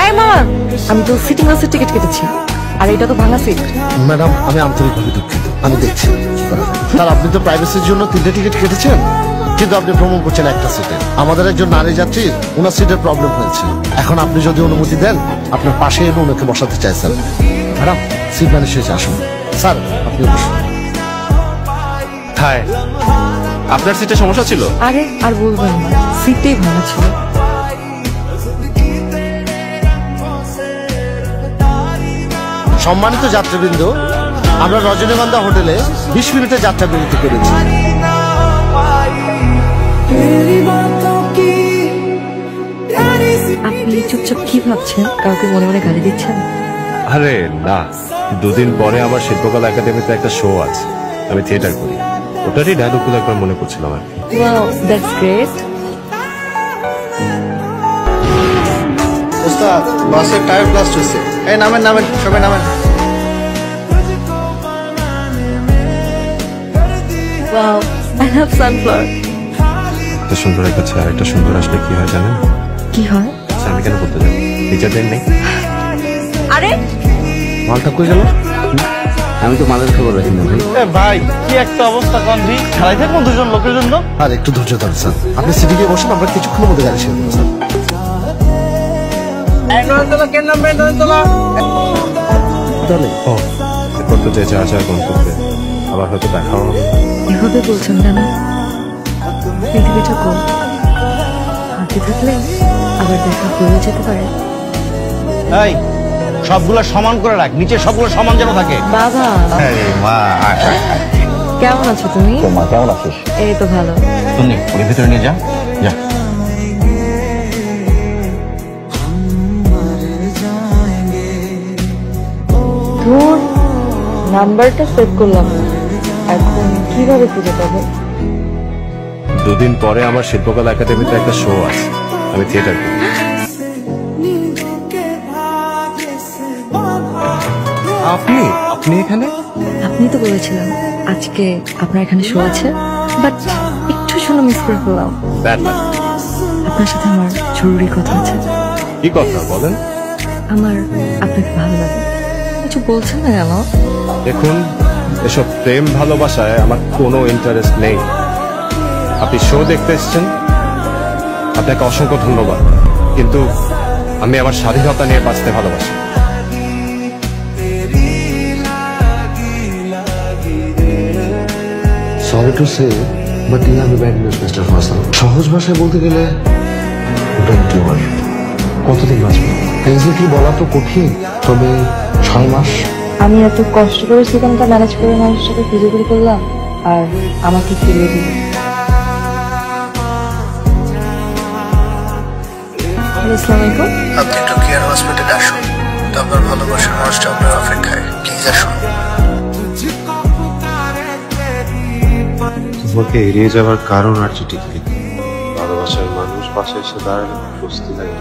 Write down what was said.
এই মামা, আমি তো সিটিং বাসের টিকিট কেটেছি, আর এটা তো ভাঙা সিট। ম্যাডাম, আমি আন্তরিকভাবে দুঃখিত, আমি দেখছি কি করা যায়। স্যার, আপনি তো প্রাইভেসির জন্য 3টে টিকিট কেটেছেন, কিন্তু আপনি ভ্রমণ করছেন একটা সিটে। আমাদের একজন নারী যাত্রী, ওনার সিটের প্রবলেম হয়েছে। এখন আপনি যদি অনুমতি দেন, আপনার পাশে এনে ওনাকে বসাতে চাইছেন। ম্যাডাম, সিট ম্যানেজ হয়েছে, আসুন। স্যার, আপনি বসুন। হাই, আপনার সিটে সমস্যা ছিল? আরে আর বলবেন না, সিটেই ভাঙা ছিল। সম্মানিত যাত্রীবৃন্দ, আমরা রজনীগন্ধা হোটেলে 20 মিনিটের যাত্রা বিরতি করেছি। আপনি চুপচাপ কি ভাবছেন? কাউকে মনে মনে গালি দিচ্ছেন? আরে না, 2 দিন পরে আমার শিল্পকলা একাডেমিতে একটা শো আছে, আমি থিয়েটার করি। ওটারই ডায়লগগুলো একবার মনে করছিলাম আর কি। Wow, that's great. ওস্তাদ, বাসের টায়ার ব্লাস্ট হয়েছে। এই নামেন নামেন, সবাই নামেন। Wow, I love sunflower. একটা সুন্দর একটা ছেলে একটা সুন্দর আসলে কি হয় জানেন? কি হয়? আচ্ছা, আমি কেন বলতে যাবো? টিচারদের নেই। আরে মালটা কই গেল? আমি তো মালের খবর রাখি না ভাই। ভাই, কি একটা অবস্থা কোন দি? খেলাই থাকবো 2জন লোকের জন্য। আর একটু ধৈর্য ধরুন স্যার, আপনি সিটে গিয়ে বসুন, আমরা কিছুক্ষণের মধ্যে গাড়ি ছেড়ে দেবো স্যার। ও, এরপর তো যে যা যা গন্তব্যে, আবার হয়তো দেখা হবে। এভাবে বলছেন কেন? পৃথিবীটা কম, হাতে থাকলে আবার দেখা হয়ে যেতে পারে। এই, সবগুলা সমান করে রাখ, নিচে সবগুলো সমান যেন থাকে। বাবা, মা, কেমন আছো তুমি? মা কেমন আছিস? এই তো ভালো। তুমি ওর ভিতরে নিয়ে যা, যা। ধুর, নাম্বারটা সেভ করলাম না, এখন কিভাবে খুঁজে পাবো? 2 দিন পরে আমার শিল্পকলা একাডেমিতে একটা শো আছে, আমি থিয়েটার করি। আপনি আপনি এখানে? আপনি তো বলেছিলেন আজকে আপনার এখানে শো আছে, বাট একটু শুনে মিস করে ফেললাম। Bad luck. আপনার সাথে আমার জরুরি কথা আছে। কি কথা বলেন? আমার আপনাকে ভালো লাগে। কিছু বলছেন না কেন? দেখুন, এসব প্রেম ভালোবাসায় আমার কোনো ইন্টারেস্ট নেই। আপনি শো দেখতে এসেছেন, আপনাকে অসংখ্য ধন্যবাদ, কিন্তু আমি আমার স্বাধীনতা নিয়ে বাঁচতে ভালোবাসি। Sorry to say, but you have a bad news mister Faisal. সহজ ভাষায় বলতে গেলে ওটা টিউমার। কতদিন বাঁচবে এক্স্যাক্টলি বলা তো কঠিন, তবে 6 মাস। আমি এত কষ্ট করে সেখানটা ম্যানেজ করে মানুষটাকে খুঁজে বের করলাম, আর আমাকে ফিরিয়ে দিল। আসসালামু আলাইকুম। আপনি একটু কেয়ার হসপিটালে আসুন, তো আপনার ভালোবাসার মানুষটা আপনার অপেক্ষায়। প্লিজ আসুন। তোমাকে এড়িয়ে যাওয়ার কারণ আর চিঠি লিখি, ভালোবাসার মানুষ পাশে এসে দাঁড়ালে স্বস্তি লাগে।